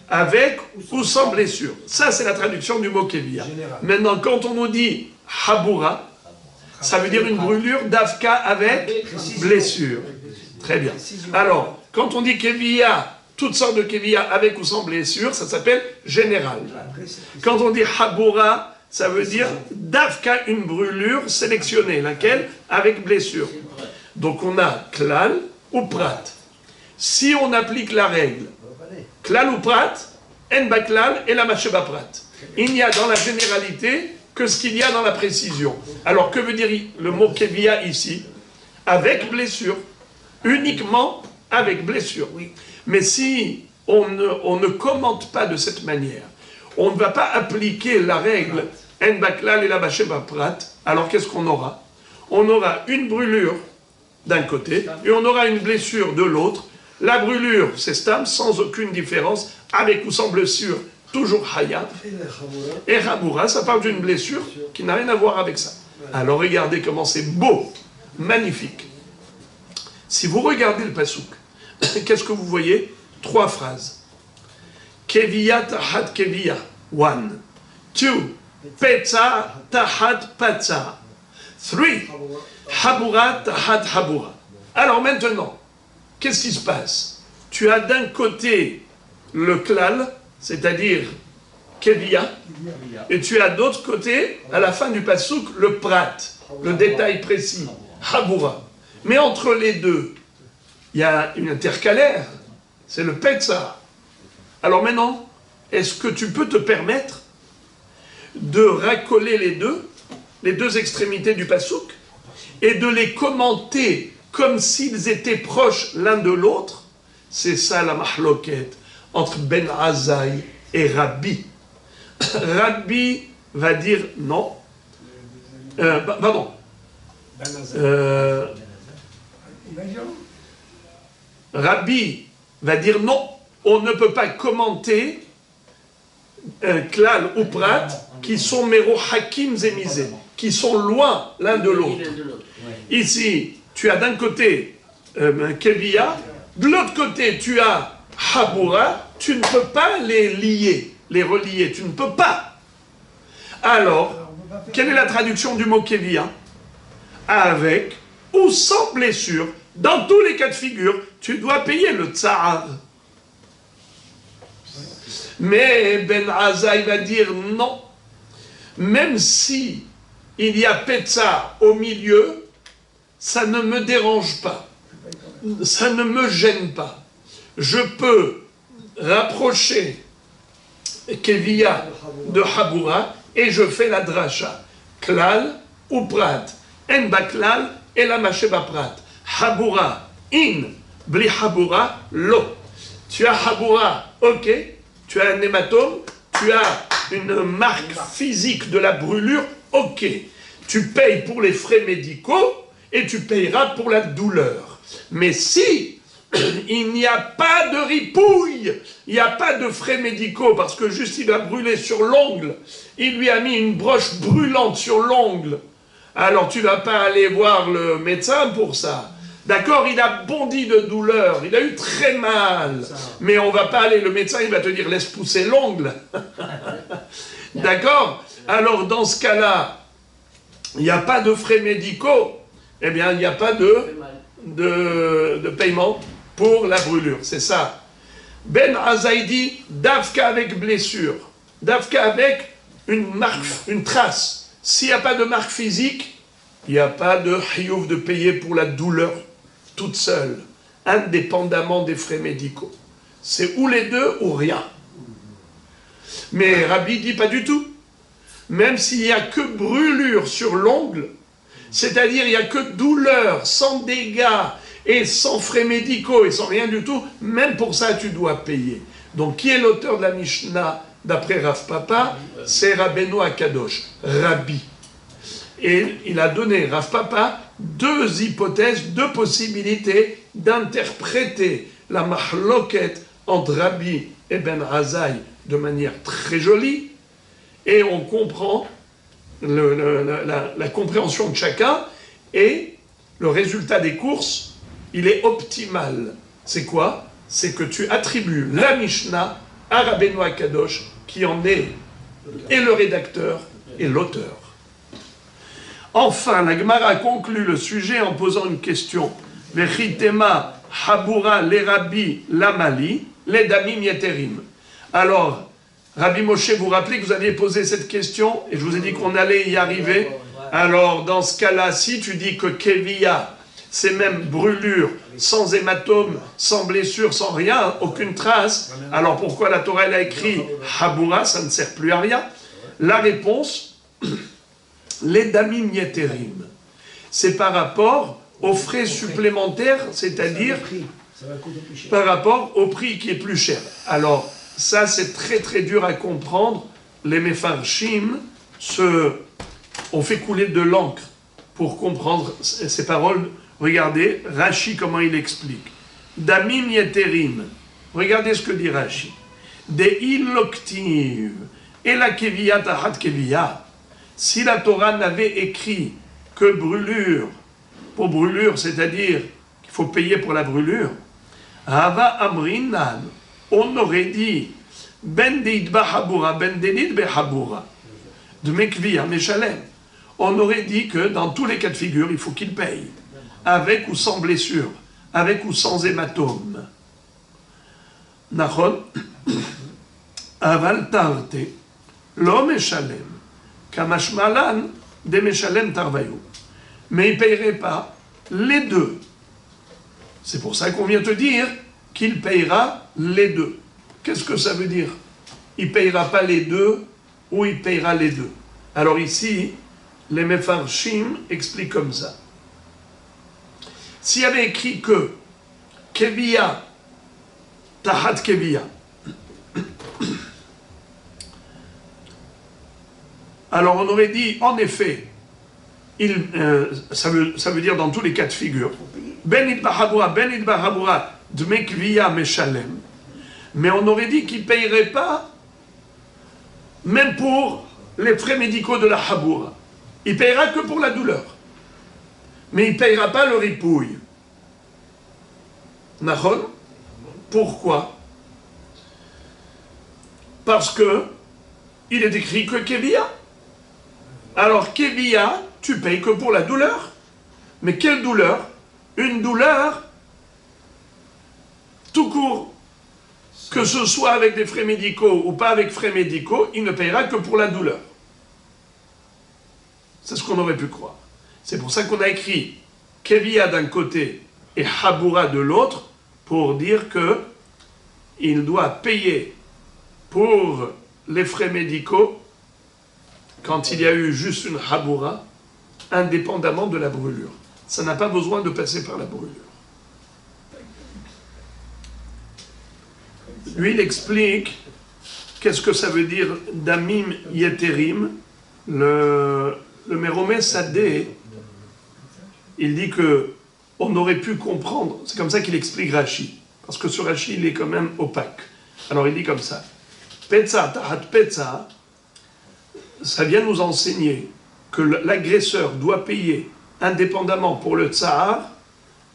avec ou sans blessure. Ça, c'est la traduction du mot keviya. Maintenant, quand on nous dit habura, ça veut dire une brûlure d'avka avec blessure. Très bien. Alors, quand on dit keviya toutes sortes de Kevia avec ou sans blessure, ça s'appelle général. Quand on dit Haboura, ça veut dire Davka, une brûlure sélectionnée, laquelle avec blessure. Donc on a Klal ou Prat. Si on applique la règle, Klal ou Prat, En Baklal et la Macheba Prat. Il n'y a dans la généralité que ce qu'il y a dans la précision. Alors que veut dire le mot Kevia ici? Avec blessure. Uniquement avec blessure. Mais si on ne commente pas de cette manière, on ne va pas appliquer la règle En Baklal et la Macheba Prat, alors qu'est-ce qu'on aura? On aura une brûlure d'un côté et on aura une blessure de l'autre. La brûlure, c'est stam, sans aucune différence, avec ou sans blessure, toujours hayat. Et Haboura, ça parle d'une blessure qui n'a rien à voir avec ça. Alors regardez comment c'est beau, magnifique. Si vous regardez le pasouk, qu'est-ce que vous voyez? 3 phrases. Kevia tahat kevia, 1. 2. Petza tahat petza. 3. Haboura tahat haboura. Alors maintenant, qu'est-ce qui se passe? Tu as d'un côté le klal, c'est-à-dire Kevia, et tu as d'autre côté, à la fin du pasouk, le prat, le détail précis, Haboura. Mais entre les deux, il y a une intercalaire, c'est le petza. Alors maintenant, est-ce que tu peux te permettre de racoler les deux extrémités du pasouk, et de les commenter comme s'ils étaient proches l'un de l'autre? C'est ça la mahloket entre Ben Azaï et Rabbi. Rabbi va dire non. Pardon. Rabbi va dire non. On ne peut pas commenter Klal ou Prat qui sont Mero Hakim Zemizé, qui sont loin l'un de l'autre. Ici, tu as d'un côté Kevia, de l'autre côté tu as Haboura, tu ne peux pas les lier, les relier, tu ne peux pas. Alors, quelle est la traduction du mot Kevia? Avec ou sans blessure, dans tous les cas de figure, tu dois payer le tsar. Mais Ben Azaï va dire non. Même si il y a Petza au milieu, ça ne me dérange pas. Ça ne me gêne pas. Je peux rapprocher Kevia de Haboura et je fais la dracha. Klal ou Prat. En Baklal et la Macheba Prat. Haboura, in, bli Haboura, lo. Tu as Haboura, ok. Tu as un hématome, tu as une marque physique de la brûlure, ok. Tu payes pour les frais médicaux et tu payeras pour la douleur. Mais si il n'y a pas de ripouille, il n'y a pas de frais médicaux, parce que juste il a brûlé sur l'ongle, il lui a mis une broche brûlante sur l'ongle, alors tu ne vas pas aller voir le médecin pour ça. D'accord, il a bondi de douleur, il a eu très mal, mais on ne va pas aller, le médecin il va te dire laisse pousser l'ongle. D'accord? Alors dans ce cas-là, il n'y a pas de frais médicaux, eh bien il n'y a pas de paiement pour la brûlure, c'est ça. Ben Azaïdi, Davka avec blessure, Davka avec une marque, une trace. S'il n'y a pas de marque physique, il n'y a pas de hiouf de payer pour la douleur toute seule, indépendamment des frais médicaux. C'est ou les deux ou rien. Mais Rabbi dit pas du tout. Même s'il n'y a que brûlure sur l'ongle, c'est-à-dire il n'y a que douleur, sans dégâts et sans frais médicaux et sans rien du tout, même pour ça tu dois payer. Donc qui est l'auteur de la Mishnah d'après Rav Papa? C'est Rabbeinu Akadosh, Rabbi. Et il a donné, Rav Papa, 2 hypothèses, 2 possibilités d'interpréter la mahloket entre Rabbi et Ben Azaï de manière très jolie, et on comprend la compréhension de chacun, et le résultat des courses, il est optimal. C'est quoi? C'est que tu attribues la Mishnah à Rabbeinu Akadosh, qui en est et le rédacteur et l'auteur. Enfin, la Gemara conclut le sujet en posant une question. Vechitema Haboura l'Erabi l'Amali. les damim yeterim. Alors, Rabbi Moshe, vous rappelez que vous aviez posé cette question et je vous ai dit qu'on allait y arriver. Alors, dans ce cas-là, si tu dis que Kevia, c'est même brûlure, sans hématome, sans blessure, sans rien, aucune trace, alors pourquoi la Torah elle a écrit Haboura, ça ne sert plus à rien? La réponse, les damim yeterim, c'est par rapport aux frais supplémentaires, c'est-à-dire par rapport au prix qui est plus cher. Alors, ça c'est très très dur à comprendre. Les mefarshim ont fait couler de l'encre pour comprendre ces paroles. Regardez, Rashi, comment il explique. Damim yeterim. Regardez ce que dit Rashi. De illoktiv. Et la kevia tahat kevia. Si la Torah n'avait écrit que brûlure, pour brûlure, c'est-à-dire qu'il faut payer pour la brûlure, Rava Amrinan, on aurait dit Ben deid bahabura, ben denid behabura, de mekvia meshalem. On aurait dit que dans tous les cas de figure, il faut qu'il paye, avec ou sans blessure, avec ou sans hématome. Nachon, aval tarte, lo meshalem, kamashmalan de meshalem tarvayu. Mais il ne payerait pas les deux. C'est pour ça qu'on vient te dire qu'il payera les deux. Qu'est-ce que ça veut dire? Il ne payera pas les deux ou il payera les deux. Alors ici, les Mefarshim expliquent comme ça. S'il y avait écrit que Kevia, Tahat Kevia, alors on aurait dit, en effet, ça veut dire dans tous les cas de figure, Benid Bahabura, Dmekvia Meshalem. Mais on aurait dit qu'il ne payerait pas, même pour les frais médicaux de la Haboura. Il ne payera que pour la douleur. Mais il ne payera pas le ripouille. Nahon? Pourquoi? Parce que il est écrit que Kevia. Alors Kevia, tu payes que pour la douleur. Mais quelle douleur? Une douleur tout court. Que ce soit avec des frais médicaux ou pas avec frais médicaux, il ne payera que pour la douleur. C'est ce qu'on aurait pu croire. C'est pour ça qu'on a écrit Kevia d'un côté et Haboura de l'autre, pour dire que il doit payer pour les frais médicaux quand il y a eu juste une Haboura, indépendamment de la brûlure. Ça n'a pas besoin de passer par la brûlure. Lui, il explique qu'est-ce que ça veut dire damim yeterim. Le Méromé Sadé, il dit que on aurait pu comprendre, c'est comme ça qu'il explique Rashi, parce que ce Rashi, il est quand même opaque. Alors il dit comme ça, Petza, Tahat Petza, ça vient nous enseigner que l'agresseur doit payer indépendamment pour le tsar,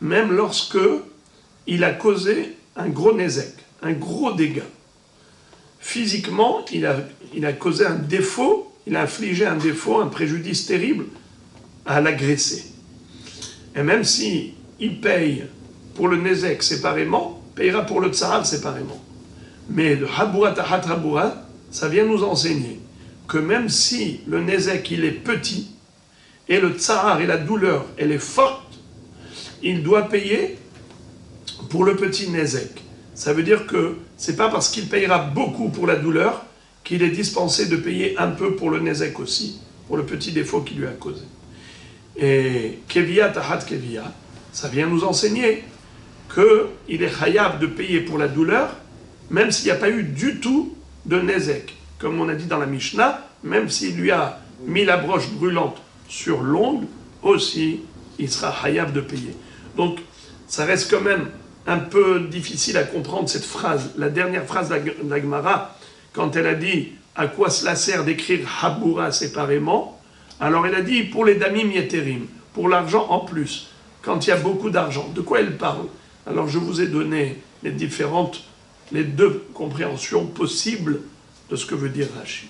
même lorsque il a causé un gros nézek, un gros dégât. Physiquement, il a causé un défaut, il a infligé un défaut, un préjudice terrible à l'agressé. Et même si il paye pour le nézek séparément, payera pour le tsar séparément. Mais le Haboura Tahat Haboura, ça vient nous enseigner que même si le nézek il est petit, et le tsar et la douleur elle est forte, il doit payer pour le petit nézek. Ça veut dire que c'est pas parce qu'il payera beaucoup pour la douleur qu'il est dispensé de payer un peu pour le nézek aussi, pour le petit défaut qu'il lui a causé. Et Kevia Tahat Kevia, ça vient nous enseigner qu'il est chayav de payer pour la douleur, même s'il n'y a pas eu du tout de nézek. Comme on a dit dans la Mishnah, même s'il lui a mis la broche brûlante sur l'ongle, aussi, il sera chayav de payer. Donc, ça reste quand même un peu difficile à comprendre cette phrase, la dernière phrase de la Gemara, quand elle a dit à quoi cela sert d'écrire Haboura séparément. Alors elle a dit pour les damim yeterim, pour l'argent en plus, quand il y a beaucoup d'argent. De quoi elle parle? Alors je vous ai donné les deux compréhensions possibles de ce que veut dire Rashi.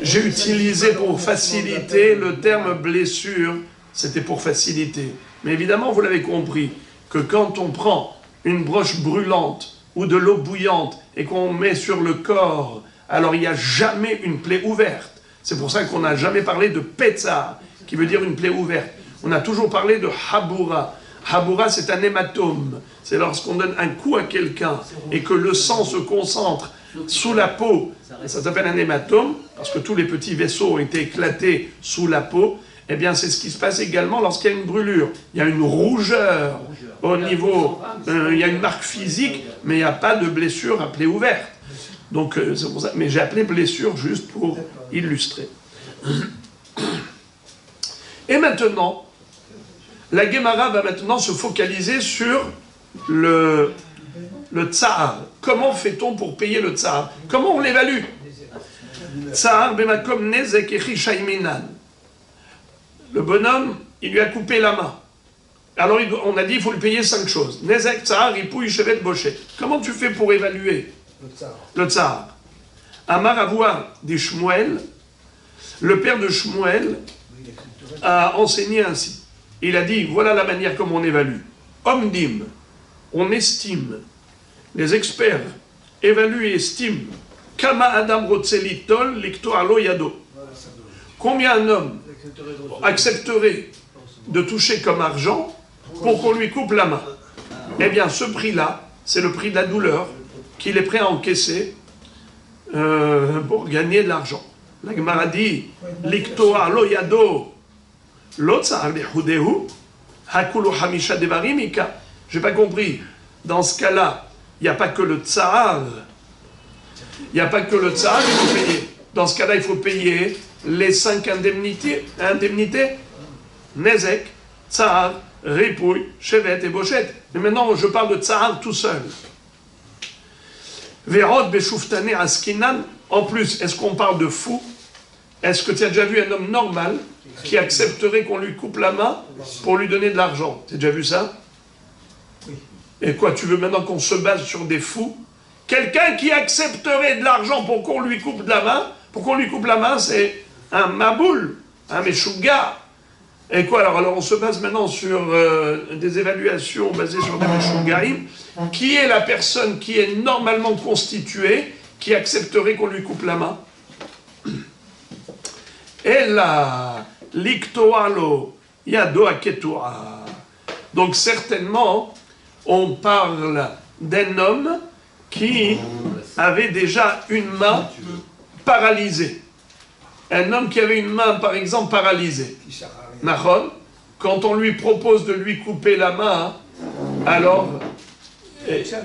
J'ai utilisé pour faciliter le terme blessure, c'était pour faciliter. Mais évidemment, vous l'avez compris, que quand on prend une broche brûlante ou de l'eau bouillante et qu'on met sur le corps, alors il n'y a jamais une plaie ouverte. C'est pour ça qu'on n'a jamais parlé de Petzar, qui veut dire une plaie ouverte. On a toujours parlé de Habura. Habura, c'est un hématome. C'est lorsqu'on donne un coup à quelqu'un et que le sang se concentre sous la peau. Ça s'appelle un hématome, parce que tous les petits vaisseaux ont été éclatés sous la peau. Eh bien, c'est ce qui se passe également lorsqu'il y a une brûlure. Il y a une rougeur au niveau... il y a une marque physique, mais il n'y a pas de blessure à plaie ouverte. Donc, c'est pour ça. Mais j'ai appelé blessure juste pour illustrer. Et maintenant, la Gemara va maintenant se focaliser sur le tsar. Comment fait-on pour payer le tsar? Comment on l'évalue? Tsar bemakom nezek echi shaiminan. Le bonhomme, il lui a coupé la main. Alors on a dit il faut lui payer 5 choses. Nezek, tsar, ripouille, chevet, bochet. Comment tu fais pour évaluer le tsar? Amar Avoua des Shmuel, le père de Shmuel a enseigné ainsi. Il a dit, voilà la manière comme on évalue. Omdim, on estime, les experts évaluent et estiment, Kama Adam Rotzelitol, Likto Alo Yado. Combien un homme accepterait de toucher comme argent pour qu'on lui coupe la main? Eh bien, ce prix-là, c'est le prix de la douleur qu'il est prêt à encaisser pour gagner de l'argent. La Gemara dit, Likto Alo Yado. J'ai pas compris. Dans ce cas-là, il n'y a pas que le tsar. Il n'y a pas que le tsar qu'il faut payer. Dans ce cas-là, il faut payer les 5 indemnités. Nezek, tsar, ripouille, chevet et bochette. Mais maintenant, je parle de tsar tout seul. Verod beshuftane askinan. En plus, est-ce qu'on parle de fou? Est-ce que tu as déjà vu un homme normal qui accepterait qu'on lui coupe la main pour lui donner de l'argent? Tu as déjà vu ça? Oui. Et quoi, tu veux maintenant qu'on se base sur des fous? Quelqu'un qui accepterait de l'argent pour qu'on lui coupe de la main, pour qu'on lui coupe la main, c'est un maboul, un meshuga. Et quoi alors on se base maintenant sur des évaluations basées sur des meshugaïm. Qui est la personne qui est normalement constituée, qui accepterait qu'on lui coupe la main? Et là, l'iktoalo yado aketua. Donc certainement, on parle d'un homme qui avait déjà une main paralysée. Un homme qui avait une main, par exemple, paralysée. Nahon, quand on lui propose de lui couper la main, alors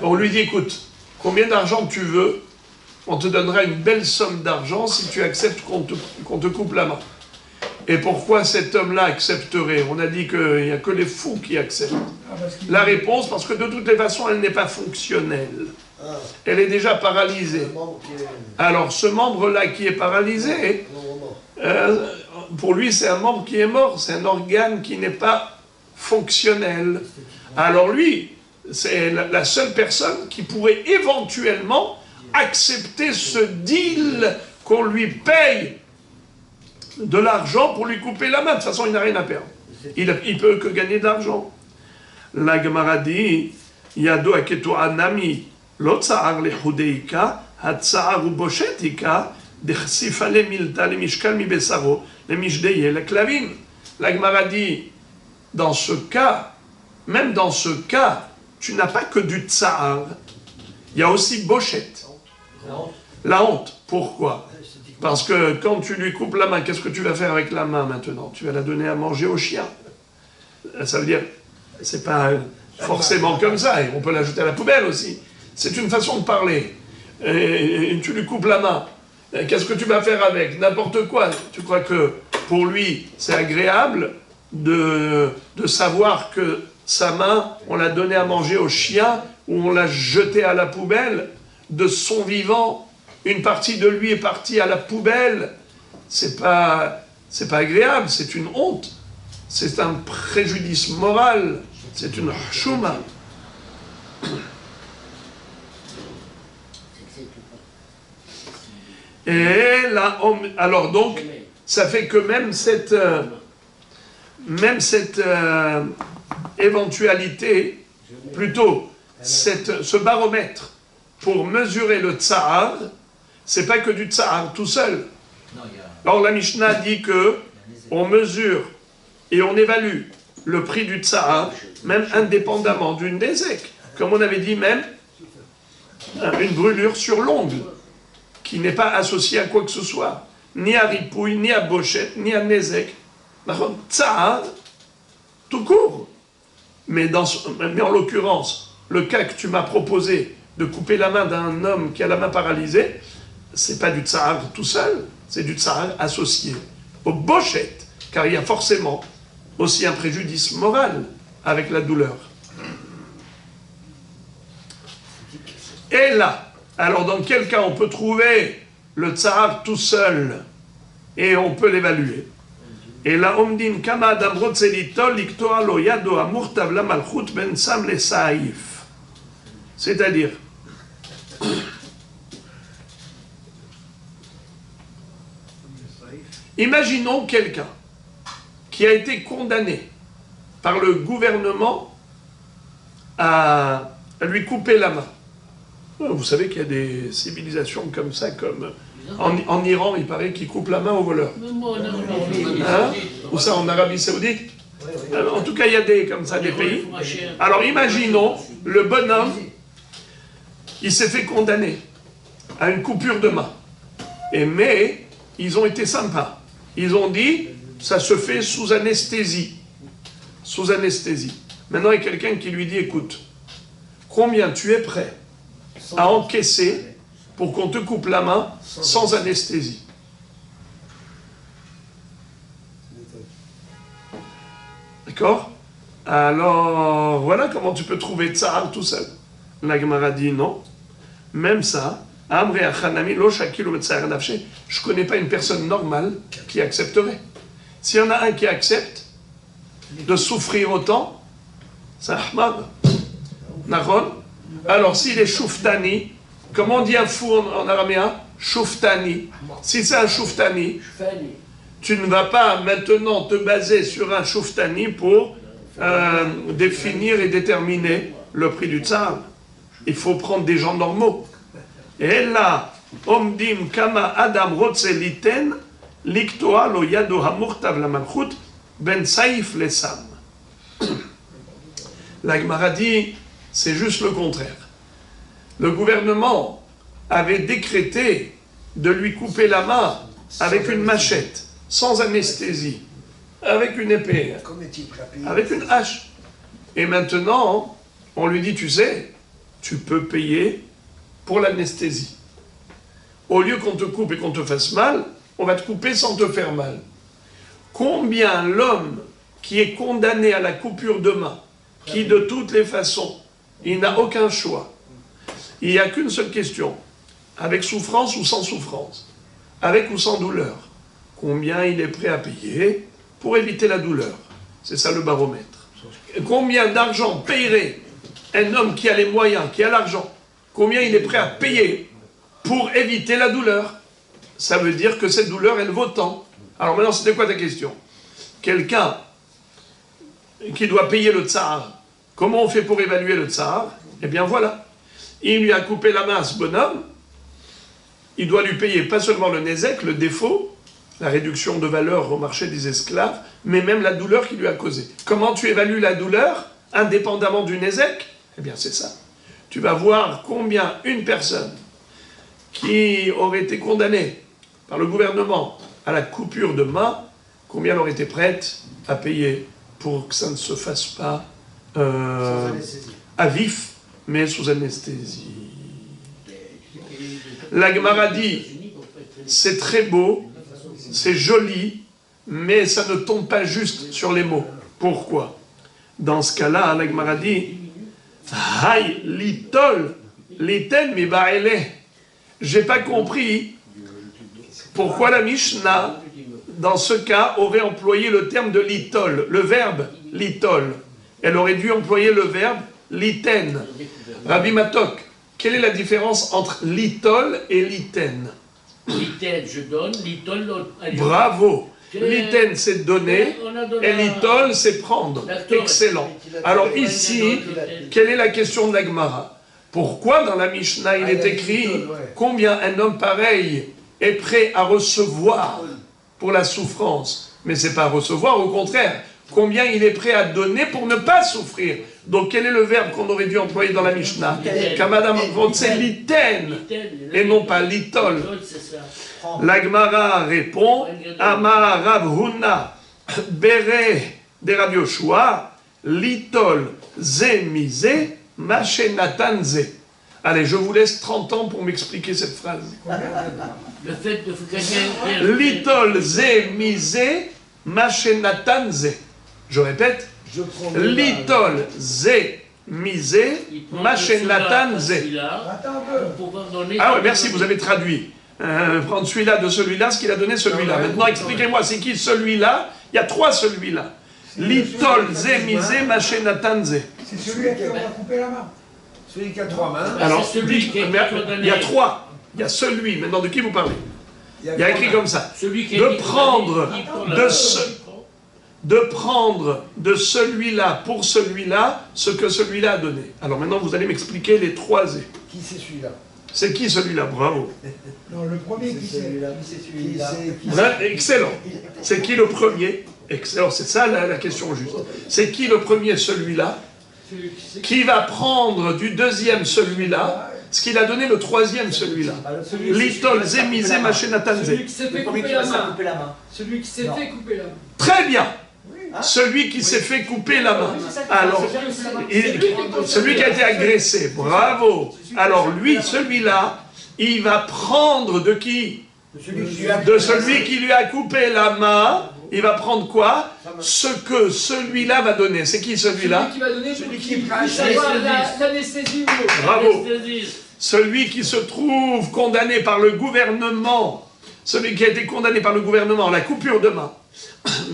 on lui dit, écoute, combien d'argent tu veux? On te donnera une belle somme d'argent si tu acceptes qu'on te coupe la main. Et pourquoi cet homme-là accepterait? On a dit qu'il n'y a que les fous qui acceptent. La réponse, parce que de toutes les façons, elle n'est pas fonctionnelle. Elle est déjà paralysée. Alors ce membre-là qui est paralysé, pour lui c'est un membre qui est mort, c'est un organe qui n'est pas fonctionnel. Alors lui, c'est la seule personne qui pourrait éventuellement accepter ce deal qu'on lui paye de l'argent pour lui couper la main. De toute façon, il n'a rien à perdre. Il peut que gagner de l'argent. La Gemara dit, Yado aketo anami, lo tsa'ar lehudeika, hatsa'ar u boshetika, dechsifa le milta, le mishkal mi besaro, le mishdeye, le klavin. La Gemara dit, dans ce cas, même dans ce cas, tu n'as pas que du tsa'ar, il y a aussi bochette. La honte. Pourquoi? Parce que quand tu lui coupes la main, qu'est-ce que tu vas faire avec la main maintenant? Tu vas la donner à manger au chien. Ça veut dire, c'est pas forcément comme ça, et on peut la jeter à la poubelle aussi. C'est une façon de parler. Et tu lui coupes la main. Qu'est-ce que tu vas faire avec? N'importe quoi. Tu crois que pour lui, c'est agréable de savoir que sa main, on l'a donnée à manger au chien, ou on l'a jetée à la poubelle? De son vivant, une partie de lui est partie à la poubelle. C'est pas agréable, c'est une honte. C'est un préjudice moral. C'est une chouma. Et là, alors donc, ça fait que même cette éventualité, plutôt ce baromètre pour mesurer le tsahar, c'est pas que du tsahar tout seul. Alors la Mishnah dit que on mesure et on évalue le prix du tsahar, même indépendamment d'une nezek. Comme on avait dit, même une brûlure sur l'ongle, qui n'est pas associée à quoi que ce soit, ni à ripouille, ni à bochette, ni à nezek. Tsahar, tout court. Mais en l'occurrence, le cas que tu m'as proposé de couper la main d'un homme qui a la main paralysée, c'est pas du tsahar tout seul, c'est du tsahar associé aux bochettes, car il y a forcément aussi un préjudice moral avec la douleur. Et là, alors dans quel cas on peut trouver le tsahar tout seul et on peut l'évaluer? Et là, omdin kama adam rotzelitol liktoa lo yado amurtav la malchut ben sam le saïf. C'est-à-dire, imaginons quelqu'un qui a été condamné par le gouvernement à lui couper la main. Vous savez qu'il y a des civilisations comme ça, comme en Iran, il paraît qu'ils coupent la main aux voleurs. Hein? Ou ça en Arabie Saoudite? En tout cas, il y a des comme ça des pays. Alors imaginons, le bonhomme, il s'est fait condamner à une coupure de main. Mais ils ont été sympas. Ils ont dit, ça se fait sous anesthésie. Sous anesthésie. Maintenant, il y a quelqu'un qui lui dit, écoute, combien tu es prêt à encaisser pour qu'on te coupe la main sans anesthésie? D'accord? Alors, voilà comment tu peux trouver tsahar tout seul. La Gemara dit non. Même ça, je ne connais pas une personne normale qui accepterait. S'il y en a un qui accepte de souffrir autant, c'est Ahmad. Alors, s'il est shouftani, comment on dit un fou en araméen? Shouftani. Si c'est un shouftani, tu ne vas pas maintenant te baser sur un shouftani pour définir et déterminer le prix du tsahar. Il faut prendre des gens normaux. Et là, omdim kama adam rotse liten, liktoa lo yado hamurtav la malchut, ben saïf le sam. La Gemara dit, c'est juste le contraire. Le gouvernement avait décrété de lui couper la main avec une machette, sans anesthésie, avec une épée, avec une hache. Et maintenant, on lui dit, tu sais, tu peux payer pour l'anesthésie. Au lieu qu'on te coupe et qu'on te fasse mal, on va te couper sans te faire mal. Combien l'homme qui est condamné à la coupure de main, qui de toutes les façons, il n'a aucun choix, il n'y a qu'une seule question, avec souffrance ou sans souffrance, avec ou sans douleur, combien il est prêt à payer pour éviter la douleur? C'est ça le baromètre. Et combien d'argent payerait un homme qui a les moyens, qui a l'argent, combien il est prêt à payer pour éviter la douleur? Ça veut dire que cette douleur, elle vaut tant. Alors maintenant, c'était quoi ta question? Quelqu'un qui doit payer le tsahar, comment on fait pour évaluer le tsahar? Eh bien voilà, il lui a coupé la main à ce bonhomme, il doit lui payer pas seulement le nezek, le défaut, la réduction de valeur au marché des esclaves, mais même la douleur qu'il lui a causée. Comment tu évalues la douleur, indépendamment du nezek? Eh bien c'est ça. Tu vas voir combien une personne qui aurait été condamnée par le gouvernement à la coupure de main, combien elle aurait été prête à payer pour que ça ne se fasse pas à vif, mais sous anesthésie. La Gemara dit, c'est très beau, c'est joli, mais ça ne tombe pas juste sur les mots. Pourquoi? Dans ce cas-là, la Gemara dit, Hay litol, liten mi baele. J'ai pas compris pourquoi la Mishnah, dans ce cas, aurait employé le terme de litol, le verbe litol. Elle aurait dû employer le verbe liten. Rabbi Matok, quelle est la différence entre litol et liten? Liten, je donne, litol, Bravo. Liten, c'est donner, et litol, c'est prendre. Excellent. Alors ici, quelle est la question de la Gemara? Pourquoi dans la Mishnah il est écrit combien un homme pareil est prêt à recevoir pour la souffrance? Mais c'est pas à recevoir, au contraire. Combien il est prêt à donner pour ne pas souffrir? Donc quel est le verbe qu'on aurait dû employer dans la Mishnah? Kamadam, c'est liten, et non pas litol. La Gemara répond, Amar Rav Huna, Bere de Rav Yoshua, litol ze mise, machenatan ze. Allez, je vous laisse 30 ans pour m'expliquer cette phrase. Le fait de gagner... Litol ze mise, machenatan ze. Je répète, litol ze mise, machenatan ze. Ah ouais, merci, vous avez traduit. Prendre celui-là de celui-là, ce qu'il a donné celui-là. Maintenant, expliquez-moi, c'est qui celui-là? Il y a 3 celui-là. Litol ze mise, machenatan ze. C'est celui qui aura coupé la main. Celui qui a 3 mains. Alors, il y a 3. Il y a celui. Maintenant, de qui vous parlez? Il y a écrit comme ça. De prendre de celui-là pour celui-là ce que celui-là a donné. Alors maintenant, vous allez m'expliquer les 3 Z. Qui c'est celui-là? C'est qui celui-là? Bravo. Non, le premier qui c'est celui-là. Excellent. C'est qui le premier? Excellent, c'est ça la question juste. C'est qui le premier celui-là? Qui va prendre du deuxième celui-là ce qu'il a donné le troisième celui-là? Litol, zémisé, machénatanzé. Celui qui s'est fait couper la main. Celui qui s'est fait couper la main. Très bien. Celui qui s'est fait couper la main. Alors, celui qui a été agressé. Bravo. Alors lui, celui-là, il va prendre de qui? De celui qui lui a coupé la main. Il va prendre quoi? Ce que celui-là va donner. C'est qui celui-là? Celui qui va donner celui qui puisse avoir l'anesthésie ou l'autre. Bravo. Celui qui se trouve condamné par le gouvernement. Celui qui a été condamné par le gouvernement, la coupure de main.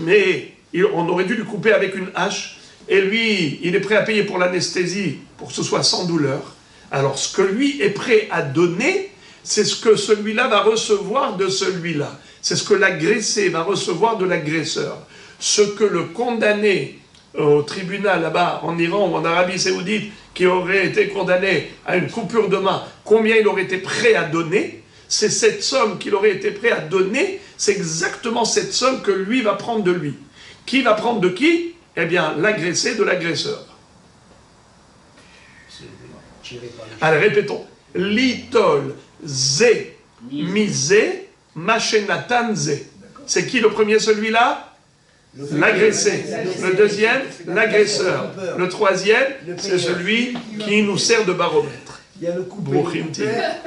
Mais on aurait dû lui couper avec une hache. Et lui, il est prêt à payer pour l'anesthésie, pour que ce soit sans douleur. Alors, ce que lui est prêt à donner, c'est ce que celui-là va recevoir de celui-là. C'est ce que l'agressé va recevoir de l'agresseur. Ce que le condamné au tribunal là-bas, en Iran ou en Arabie Saoudite, qui aurait été condamné à une coupure de main, combien il aurait été prêt à donner, c'est cette somme qu'il aurait été prêt à donner, c'est exactement cette somme que lui va prendre de lui. Qui va prendre de qui? Eh bien, l'agressé de l'agresseur. Allez, répétons. Litol, zé, misé, machénatan, zé. C'est qui le premier, celui-là? L'agressé. Le deuxième, l'agresseur. Le troisième, c'est celui qui nous sert de baromètre. Il y a le coupé.